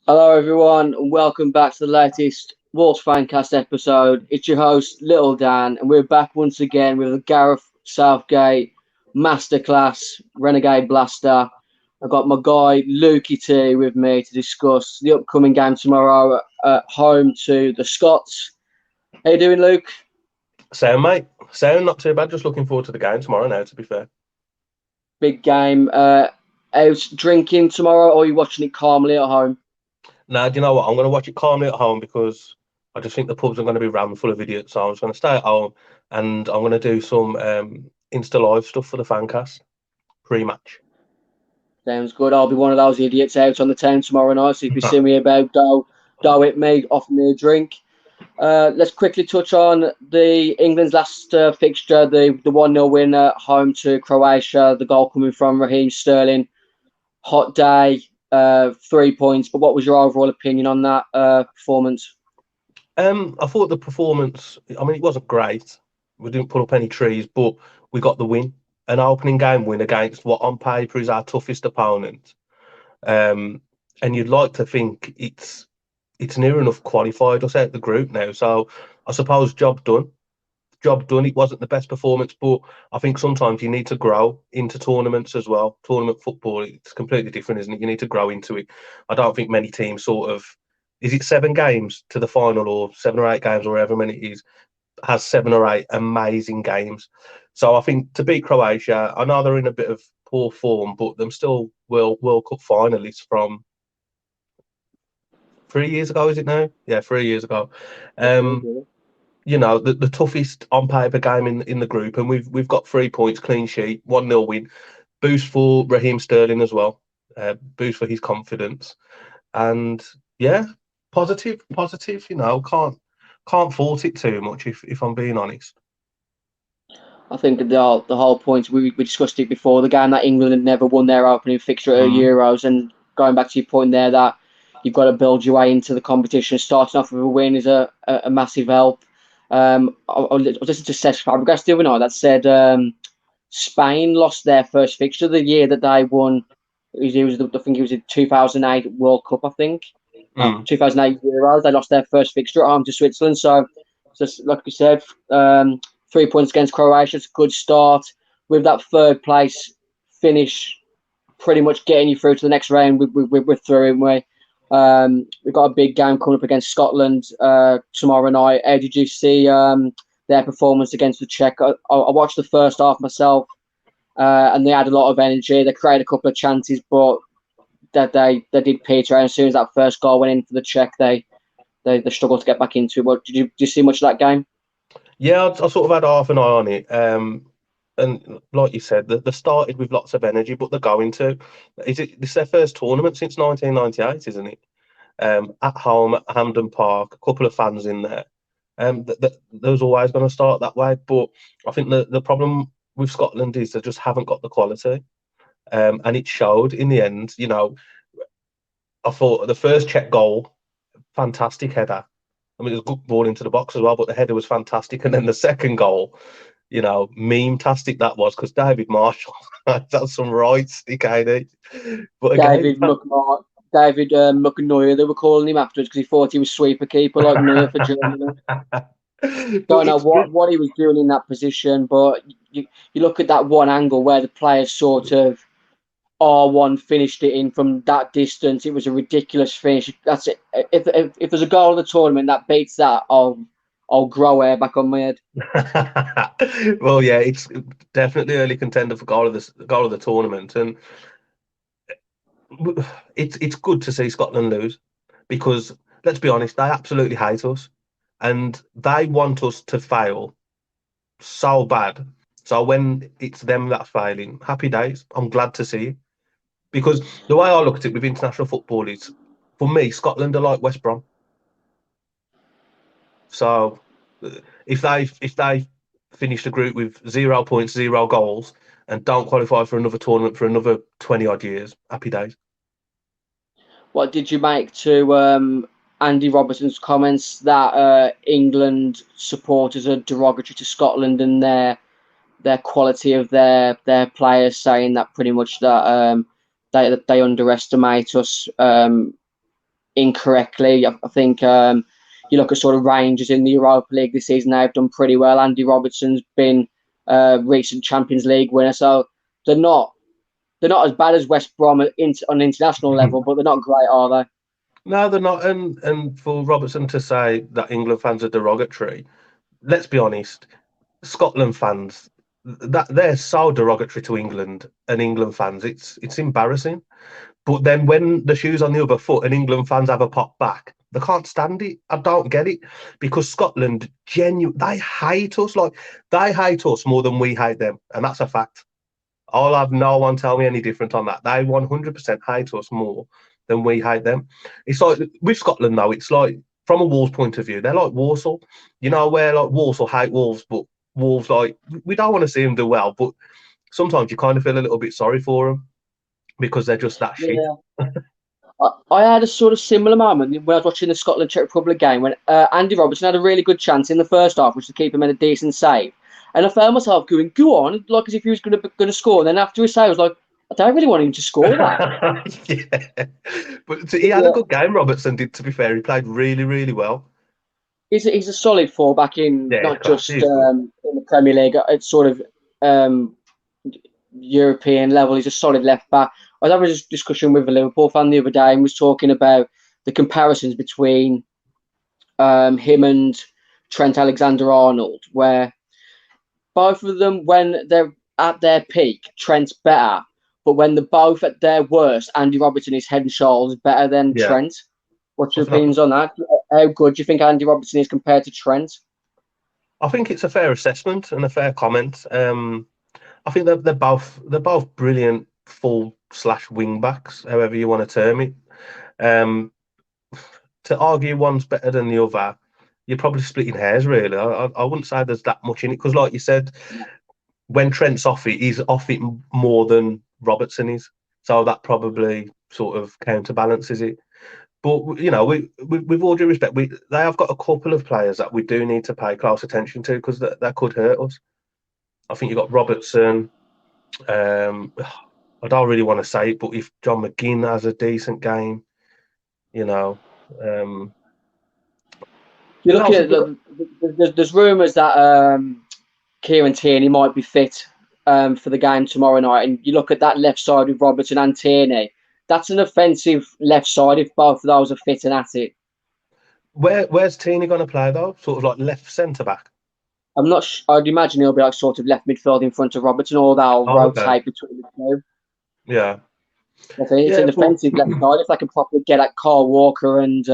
Hello, everyone, and welcome back to the latest Wolves Fancast episode. It's your host, Little Dan, and we're back once again with a Gareth Southgate Masterclass Renegade Blaster. I've got my guy, Lukey T, with me to discuss the upcoming game tomorrow at home to the Scots. How you doing, Luke? Sound, mate. Sound not too bad. Just looking forward to the game tomorrow now, to be fair. Big game. Out drinking tomorrow, or are you watching it calmly at home? Now, do you know what? I'm going to watch it calmly at home because I just think the pubs are going to be rammed full of idiots. So I'm just going to stay at home and I'm going to do some Insta Live stuff for the fancast pre-match. Sounds good. I'll be one of those idiots out on the town tomorrow night. So if you see me about, go with me, offer me a drink. Let's quickly touch on the England's last fixture, the 1-0 win at home to Croatia. The goal coming from Raheem Sterling. Hot day, 3 points. But what was your overall opinion on that performance? I thought the performance, I mean, it wasn't great. We didn't put up any trees, but we got the win. An opening game win against what on paper is our toughest opponent. And you'd like to think it's near enough qualified us out the group now. So I suppose job done. Job done. It wasn't the best performance, but I think sometimes you need to grow into tournaments as well. Tournament football, it's completely different, isn't it? You need to grow into it. I don't think many teams sort of, is it 7 games to the final or 7 or 8 games or however many it is, has 7 or 8 amazing games. So I think to beat Croatia, I know they're in a bit of poor form, but them still World Cup finalists from 3 years ago, is it now? Yeah, 3 years ago. The toughest on paper game in the group, and we've got 3 points, clean sheet, 1-0 win, boost for Raheem Sterling as well, boost for his confidence, and yeah, positive. Can't fault it too much if I'm being honest. I think the whole point we discussed it before the game that England had never won their opening fixture at Mm. Euros, and going back to your point there that you've got to build your way into the competition. Starting off with a win is a massive help. I was listening to Cesc Fabregas the other night that said Spain lost their first fixture the year that they won. I think it was the 2008 World Cup. I think Mm. 2008 Euros. They lost their first fixture at home to Switzerland. So, just like you said, 3 points against Croatia. It's a good start. With that third place finish, pretty much getting you through to the next round. We're through, and we've got a big game coming up against Scotland tomorrow night. How did you see their performance against the Czech? I watched the first half myself, and they had a lot of energy. They created a couple of chances, but that they did peter. And as soon as that first goal went in for the Czech, they struggled to get back into it. What did you see much of that game? Yeah, I sort of had half an eye on it. And like you said, they started with lots of energy, but they're going to. This is their first tournament since 1998, isn't it? At home at Hampden Park, a couple of fans in there. There was always going to start that way, but I think the problem with Scotland is they just haven't got the quality, and it showed in the end. I thought the first check goal, fantastic header. I mean, it was a good ball into the box as well, but the header was fantastic. And then the second goal, meme-tastic that was because David Marshall, that's some right stick, ain't it? But again, David Neuer, they were calling him afterwards because he thought he was sweeper keeper like Neuer for Germany. but Don't know it's good. what he was doing in that position, but you look at that one angle where the players sort of R1 finished it in from that distance. It was a ridiculous finish. That's it. If there's a goal of the tournament that beats that, I'll grow hair back on my head. Well, yeah, it's definitely early contender for goal of the tournament, and it's good to see Scotland lose because let's be honest, they absolutely hate us, and they want us to fail so bad. So when it's them that's failing, happy days. I'm glad to see it because the way I look at it with international football is, for me, Scotland are like West Brom. So if they finish the group with 0 points, 0 goals, and don't qualify for another tournament for another 20 odd years, happy days. What did you make to Andy Robertson's comments that England supporters are derogatory to Scotland and their quality of their players, saying that pretty much that they underestimate us incorrectly. I think you look at sort of Rangers in the Europa League this season; they've done pretty well. Andy Robertson's been recent Champions League winner, so they're not as bad as West Brom on an international level, but they're not great, are they? No, they're not. And for Robertson to say that England fans are derogatory, let's be honest, Scotland fans, that they're so derogatory to England and England fans. It's embarrassing. But then when the shoe's on the other foot and England fans have a pop back, they can't stand it. I don't get it because Scotland they hate us. Like they hate us more than we hate them, and that's a fact. I'll have no one tell me any different on that. They 100% hate us more than we hate them. It's like with Scotland though. It's like from a Wolves point of view, they're like Walsall. You know where like Walsall hate Wolves, but Wolves like we don't want to see them do well, but sometimes you kind of feel a little bit sorry for them because they're just that shit. Yeah. I had a sort of similar moment when I was watching the Scotland-Czech Republic game when Andy Robertson had a really good chance in the first half, which the keeper made a decent save. And I found myself going, go on, like as if he was going to score. And then after his save, I was like, I don't really want him to score that. Yeah. But he had a good game, Robertson did, to be fair. He played really, really well. He's a solid fullback not just in the Premier League. It's sort of European level. He's a solid left back. I was having a discussion with a Liverpool fan the other day and was talking about the comparisons between him and Trent Alexander-Arnold, where both of them, when they're at their peak, Trent's better. But when they're both at their worst, Andy Robertson is head and shoulders better than Trent. What's your opinions on that? How good do you think Andy Robertson is compared to Trent? I think it's a fair assessment and a fair comment. I think they're both brilliant full/wing backs, however you want to term it. To argue one's better than the other, you're probably splitting hairs, really. I wouldn't say there's that much in it because, like you said, when Trent's off it, he's off it more than Robertson is. So that probably sort of counterbalances it. But, you know, with all due respect, they have got a couple of players that we do need to pay close attention to because that could hurt us. I think you've got Robertson. I don't really want to say it, but if John McGinn has a decent game, you know. You look at there's rumours that Kieran Tierney might be fit for the game tomorrow night, and you look at that left side with Robertson and Tierney. That's an offensive left side if both of those are fit and at it. Where's Tierney going to play though? Sort of like left centre back. I'm not. I'd imagine he'll be like sort of left midfield in front of Robertson, or they'll rotate between the two. Yeah. It's an offensive left side if they can properly get at Carl Walker and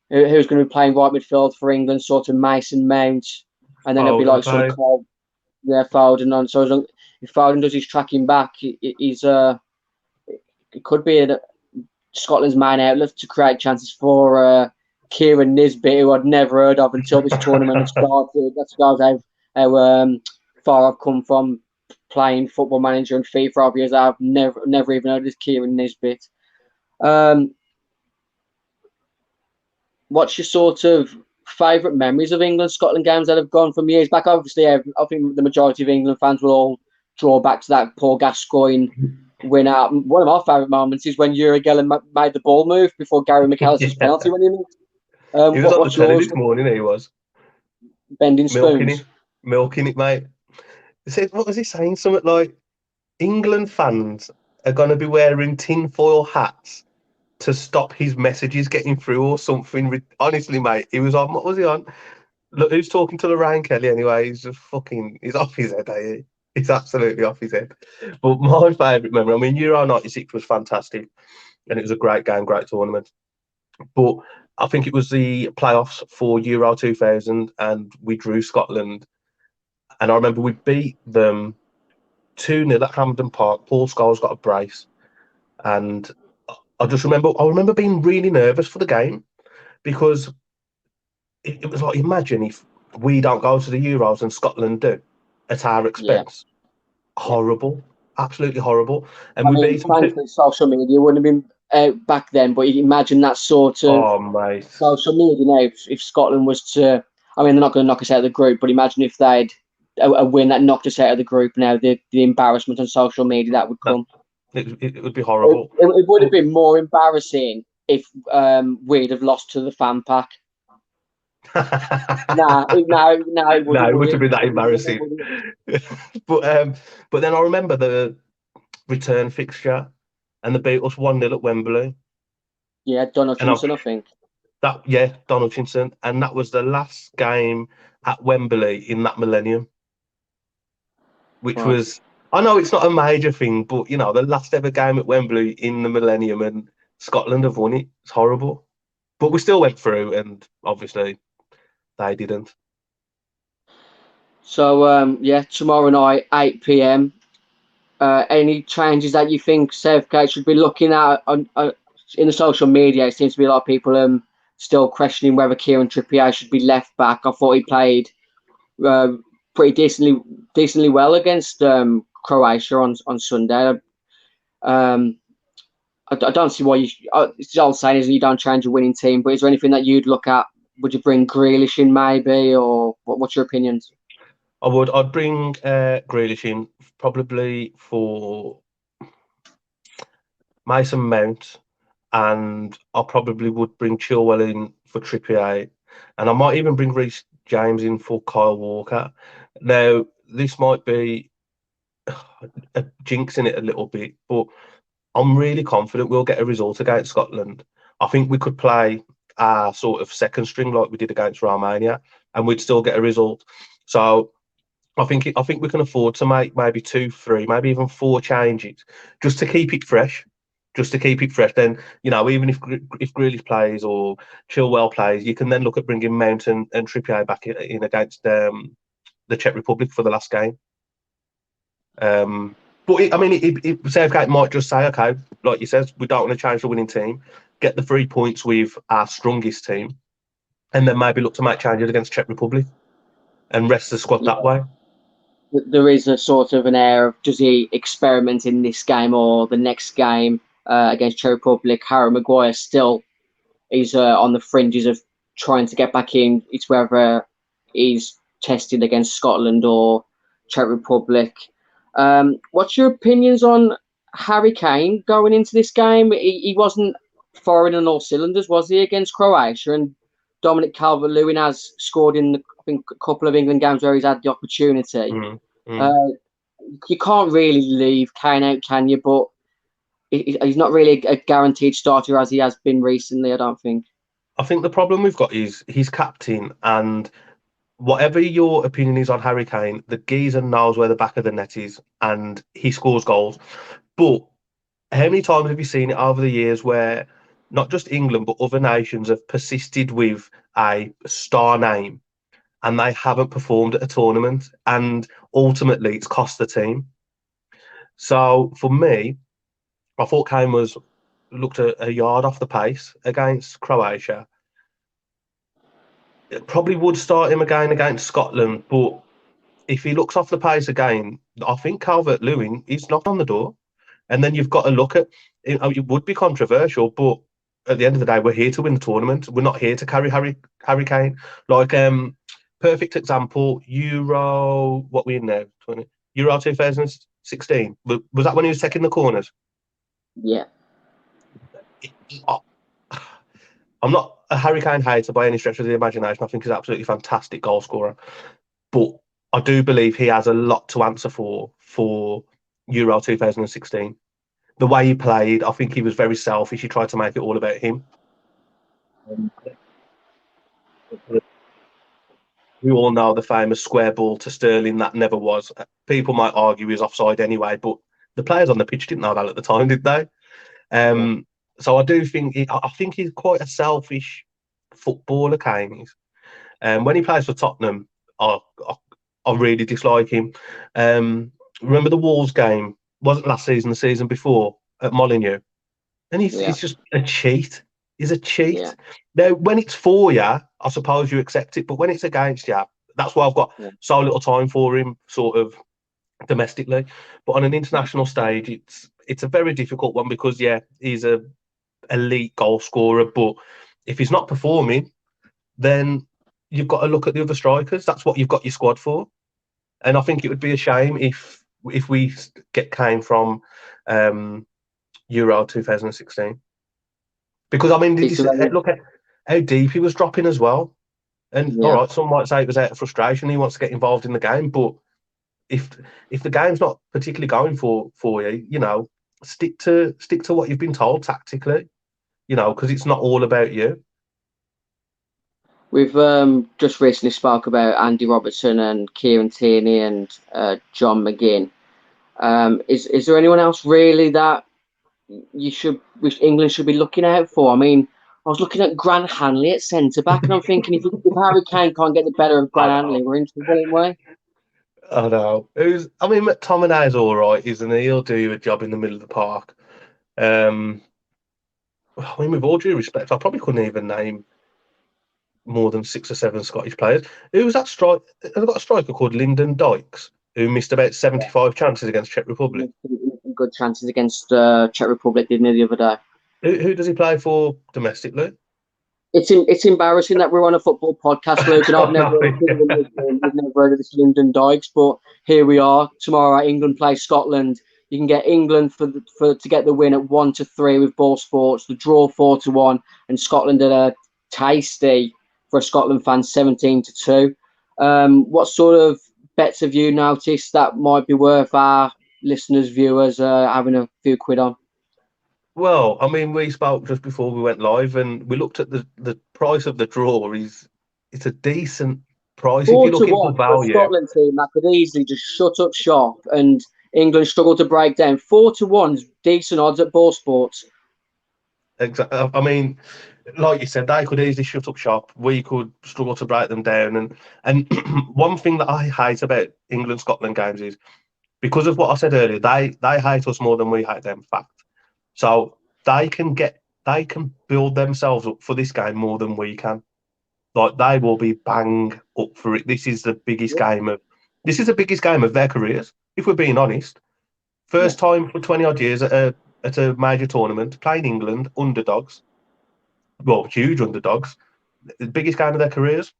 who's going to be playing right midfield for England, sort of Mason Mount, and then it'll be like sort of Carl, Foden on. So if Foden does his tracking back, it could be Scotland's main outlet to create chances for Kieran Nisbet, who I'd never heard of until this tournament had started. That's how far I've come from playing Football Manager and FIFA over years. I've never even heard of this Kieran Nisbet. What's your sort of favourite memories of England-Scotland games that have gone from years back? Obviously, I think the majority of England fans will all draw back to that Paul Gascoigne win out. One of my favourite moments is when Yuri Gelling made the ball move before Gary McAllister's penalty went in. He was on the telly this morning, he was. Bending spoons. Milking it, mate. He said, what was he saying? Something like, England fans are going to be wearing tinfoil hats to stop his messages getting through or something. Honestly, mate, he was on, what was he on? Look, who's talking to Lorraine Kelly anyway? He's just he's off his head, eh? He's absolutely off his head. But my favourite memory, I mean, Euro 96 was fantastic and it was a great game, great tournament. But I think it was the playoffs for Euro 2000 and we drew Scotland. And I remember we beat them 2-0 at Hampden Park. Paul Scholes got a brace. And I remember being really nervous for the game because it was like, imagine if we don't go to the Euros and Scotland do at our expense. Yeah. Horrible. Absolutely horrible. And thankfully, social media wouldn't have been out back then, but you imagine that sort of social media now. If Scotland was to, I mean, they're not going to knock us out of the group, but imagine if they'd a win that knocked us out of the group now, the embarrassment on social media that would come. It would be horrible. It would have been more embarrassing if we'd have lost to the fan pack. No, it No, wouldn't, it would wouldn't have it? been that It embarrassing. wouldn't. But then I remember the return fixture, and they beat us 1-0 at Wembley. Yeah, Don And Hutchinson, I think. Don Hutchinson, and that was the last game at Wembley in that millennium, which Right. was, I know it's not a major thing, but you know, the last ever game at Wembley in the millennium, and Scotland have won it. It's horrible, but we still went through, and obviously they didn't. So yeah, tomorrow night, 8 p.m. Any changes that you think Southgate should be looking at in the social media? It seems to be a lot of people still questioning whether Kieran Trippier should be left back. I thought he played uh, pretty decently well against Croatia on Sunday. I don't see why it's the old saying, isn't it? You don't change a winning team. But is there anything that you'd look at? Would you bring Grealish in maybe, or what's your opinions? I'd bring Grealish in probably for Mason Mount, and I probably would bring Chilwell in for Trippier, and I might even bring Reece James in for Kyle Walker. Now, this might be a jinx in it a little bit, but I'm really confident we'll get a result against Scotland. I think we could play our sort of second string like we did against Romania, and we'd still get a result. So I think we can afford to make maybe 2, 3, maybe even 4 changes just to keep it fresh. Just to keep it fresh. Then, you know, even if Grealish plays or Chilwell plays, you can then look at bringing Mount and Trippier back in against the Czech Republic for the last game. But Southgate might just say, okay, like you said, we don't want to change the winning team, get the 3 points with our strongest team, and then maybe look to make changes against Czech Republic and rest the squad that way. There is a sort of an air of, does he experiment in this game or the next game against Czech Republic? Harry Maguire still is on the fringes of trying to get back in. It's whether he's tested against Scotland or Czech Republic. What's your opinions on Harry Kane going into this game? He wasn't firing on all cylinders, was he, against Croatia? And Dominic Calvert-Lewin has scored in, I think, a couple of England games where he's had the opportunity. You can't really leave Kane out, can you? But he's not really a guaranteed starter as he has been recently, I don't think. I think the problem we've got is he's captain, and whatever your opinion is on Harry Kane, the geezer knows where the back of the net is, and he scores goals. But how many times have you seen it over the years where not just England but other nations have persisted with a star name and they haven't performed at a tournament, and ultimately it's cost the team? So for me, I thought Kane looked a yard off the pace against Croatia. It probably would start him again against Scotland, but if he looks off the pace again, I think Calvert-Lewin is knocked on the door. And then you've got to look at it. It would be controversial, but at the end of the day, we're here to win the tournament. We're not here to carry Harry Kane. Like perfect example, Euro, what we in now? Euro 2016. Was that when he was taking the corners? Yeah. I'm not a Harry Kane hater by any stretch of the imagination. I think he's an absolutely fantastic goal scorer. But I do believe he has a lot to answer for Euro 2016. The way he played, I think he was very selfish. He tried to make it all about him. We all know the famous square ball to Sterling that never was. People might argue he was offside anyway, but the players on the pitch didn't know that at the time, did they? So I do think I think he's quite a selfish footballer, Kane is. When he plays for Tottenham, I really dislike him. Remember the Wolves game? Wasn't last season, the season before at Molineux, and he's just a cheat. He's a cheat. Yeah. Now, when it's for you, I suppose you accept it, but when it's against you, that's why I've got so little time for him, sort of domestically. But on an international stage, it's a very difficult one because he's a elite goal scorer, but if he's not performing, then you've got to look at the other strikers. That's what you've got your squad for. And I think it would be a shame if we get Kane from Euro 2016. Because I mean, did you It's very, look at how deep he was dropping as well? And all yeah. right, some might say it was out of frustration. He wants to get involved in the game, but if the game's not particularly going for you, stick to what you've been told tactically. Because it's not all about you. We've just recently spoke about Andy Robertson and Kieran Tierney and John McGinn. Is there anyone else really that which England should be looking out for? I mean, I was looking at Grant Hanley at centre back, and I'm thinking if Harry Kane can't get the better of I Grant know. Hanley, we're into trouble, aren't I know. McTominay's all right, isn't he? He'll do a job in the middle of the park. With all due respect, I probably couldn't even name more than 6 or 7 Scottish players. Who was that strike? I've got a striker called Lyndon Dykes who missed about 75 chances against Czech Republic. Good chances against Czech Republic, didn't he, the other day? Who does he play for domestically? It's embarrassing that we're on a football podcast, Luke, and I've never heard of this Lyndon Dykes, but here we are. Tomorrow, England plays Scotland. You can get England to get the win at 1-3 with Ball Sports. The draw 4-1, and Scotland at a tasty for a Scotland fan 17-2. What sort of bets have you noticed that might be worth our listeners, viewers having a few quid on? Well, I mean, we spoke just before we went live, and we looked at the price of the draw. It's a decent price if you're looking for 4-1 for a value. Scotland team that could easily just shut up shop, and England struggle to break down. 4-1's decent odds at Ball Sports. Exactly. I mean, like you said, they could easily shut up shop. We could struggle to break them down. And one thing that I hate about England Scotland games is because of what I said earlier, they hate us more than we hate them. Fact. So they can build themselves up for this game more than we can. Like they will be bang up for it. This is the biggest game of their careers. If we're being honest, first time for 20 odd years at a major tournament, playing England underdogs. Well, huge underdogs. The biggest game of their careers.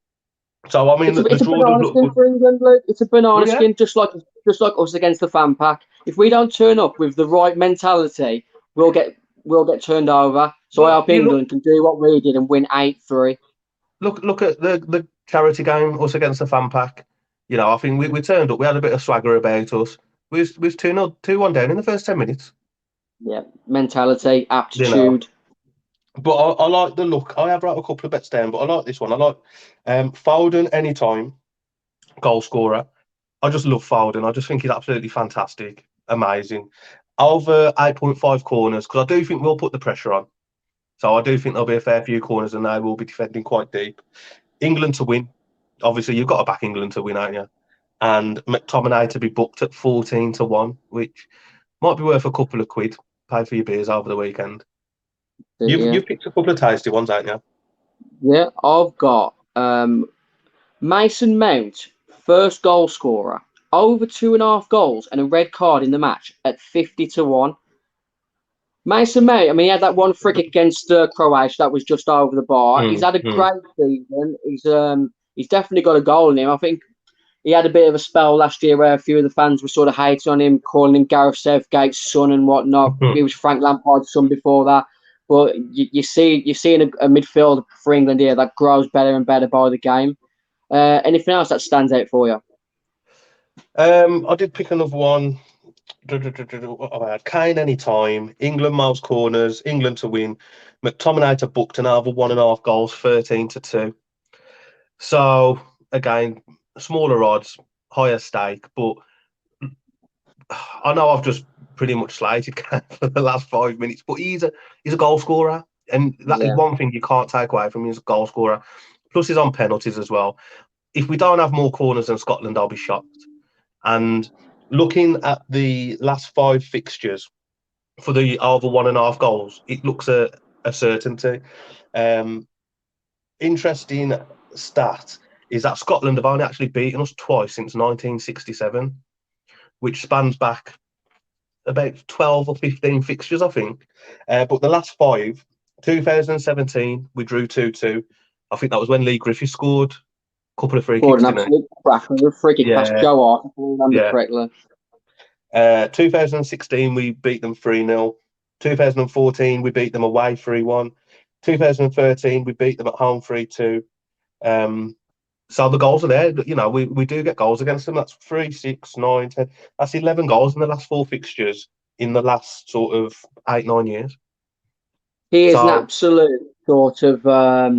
So I mean, It's the a draw does banana look skin good. for England, Luke. It's a banana Oh, yeah. skin, just like us against the fan pack. If we don't turn up with the right mentality, we'll get turned over. So I Well, hope England can do what we did and win 8-3. look at the charity game, us against the fan pack. I think we turned up. We had a bit of swagger about us. We was 2-1 down in the first 10 minutes. Yeah, mentality, aptitude. But I like the look. I have wrote a couple of bets down, but I like this one. I like Foden anytime goal scorer. I just love Foden. I just think he's absolutely fantastic, amazing. Over 8.5 corners, because I do think we'll put the pressure on. So I do think there'll be a fair few corners and they will be defending quite deep. England to win. Obviously, you've got to back England to win, aren't you? And McTominay to be booked at 14-1, which might be worth a couple of quid. Pay for your beers over the weekend. You've picked a couple of tasty ones, haven't you? Yeah, I've got Mason Mount, first goal scorer, over 2.5 goals and a red card in the match at 50-1. Mason Mount, I mean, he had that one free kick against Croatia that was just over the bar. He's had a great season. He's definitely got a goal in him. I think he had a bit of a spell last year where a few of the fans were sort of hating on him, calling him Gareth Southgate's son and whatnot. He was Frank Lampard's son before that. But you're seeing a midfield for England here that grows better and better by the game. Anything else that stands out for you? I did pick another one. I had Kane anytime, England most corners, England to win, McTominay to book another 1.5 goals, 13-2. So again, smaller odds, higher stake, but I know I've just pretty much slated Kane for the last 5 minutes, but he's a goal scorer, and that is one thing you can't take away from him. He's a goal scorer. Plus, he's on penalties as well. If we don't have more corners than Scotland, I'll be shocked. And looking at the last 5 fixtures for the over 1.5 goals, it looks a certainty. Interesting stat is that Scotland have only actually beaten us twice since 1967, which spans back about 12 or 15 fixtures, I think. But the last 5, 2017, we drew 2-2. I think that was when Lee Griffiths scored a couple of free kicks, An absolute cracker, free kick past Joe Hart, if I remember correctly. 2016, we beat them 3-0. 2014, we beat them away 3-1. 2013, we beat them at home 3-2. So the goals are there. You know, we do get goals against them. That's 3, 6, 9, 10. That's 11 goals in the last 4 fixtures in the last sort of 8, 9 years. He is an So absolute sort of how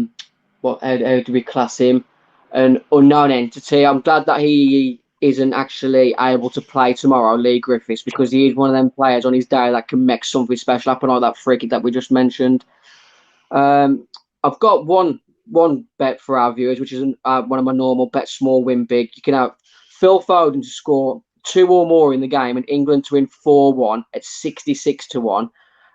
do we class him? An unknown entity. I'm glad that he isn't actually able to play tomorrow, Lee Griffiths, because he is one of them players on his day that can make something special happen, like that free kick that we just mentioned. I've got one bet for our viewers, which is one of my normal bets, small win big. You can have Phil Foden to score 2 or more in the game and England to win 4-1 at 66-1.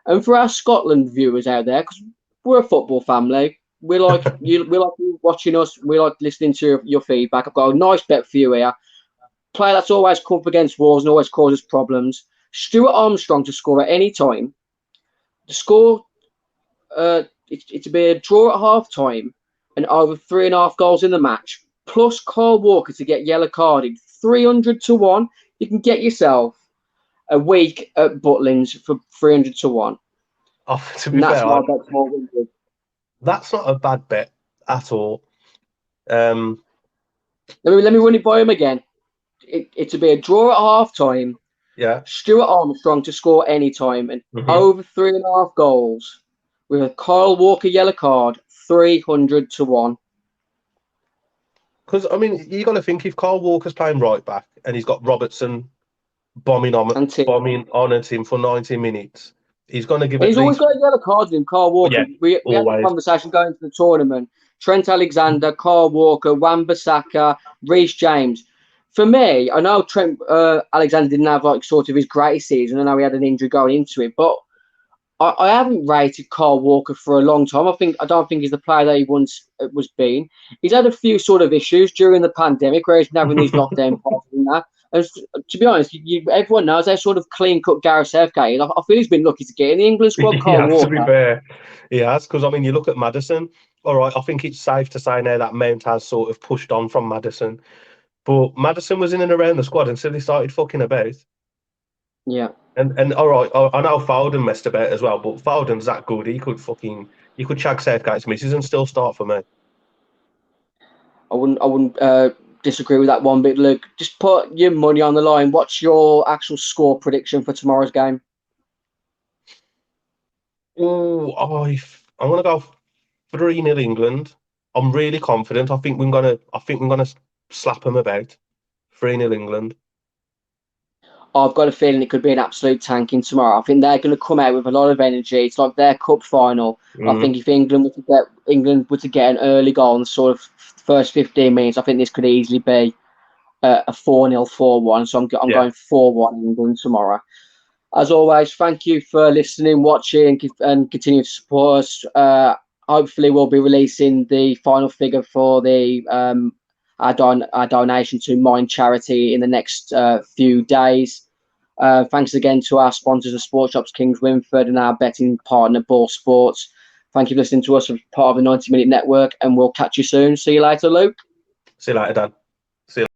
And for our Scotland viewers out there, because we're a football family, we like you watching us, we like listening to your feedback. I've got a nice bet for you here. Player that's always come up against walls and always causes problems. Stuart Armstrong to score at any time. The score, it's to be a draw at half time and over 3.5 goals in the match. Plus Kyle Walker to get yellow carded 300-1. You can get yourself a week at Butlins for 300-1. to be fair, That's not a bad bet at all. Let me run it by him again. It to be a draw at half time. Yeah. Stuart Armstrong to score any time and over 3.5 goals with a Kyle Walker yellow card 300-1. Because I mean, you got to think if Kyle Walker's playing right back and he's got Robertson bombing on at him for 90 minutes, he's going to give. He's always got a yellow card in Kyle Walker. Yeah, we had a conversation going to the tournament. Trent Alexander, Kyle Walker, Wan-Bissaka, Reece James. For me, I know Trent Alexander didn't have like sort of his greatest season. I know he had an injury going into it, but I haven't rated Kyle Walker for a long time. I don't think he's the player that he once was been. He's had a few sort of issues during the pandemic where he's been having these lockdown parties and that. And to be honest, everyone knows they're sort of clean-cut Gareth Southgate. I feel he's been lucky to get in the England squad, Kyle Walker. To be fair, he has. Because, I mean, you look at Maddison. All right, I think it's safe to say now that Mount has sort of pushed on from Maddison. But Maddison was in and around the squad until he started fucking about. Yeah. And all right, I know Foden messed about as well, but Foden's that good. He could shag Southgate's misses and still start for me. I wouldn't disagree with that one bit, Luke. Just put your money on the line. What's your actual score prediction for tomorrow's game? I'm gonna go 3-0 England. I'm really confident. I think we're gonna slap them about. 3-0 England. I've got a feeling it could be an absolute tanking tomorrow. I think they're going to come out with a lot of energy. It's like their cup final. I think if England were to get an early goal in the sort of first 15 minutes, I think this could easily be a 4-0, 4-1. So I'm going 4-1 England tomorrow. As always, thank you for listening, watching, and continue to support us. Hopefully, we'll be releasing the final figure for the our donation to Mind Charity in the next few days. Thanks again to our sponsors, the Sports Shops Kings Winford, and our betting partner, Ball Sports. Thank you for listening to us as part of the 90 Minute Network, and we'll catch you soon. See you later, Luke. See you later, Dan. See you.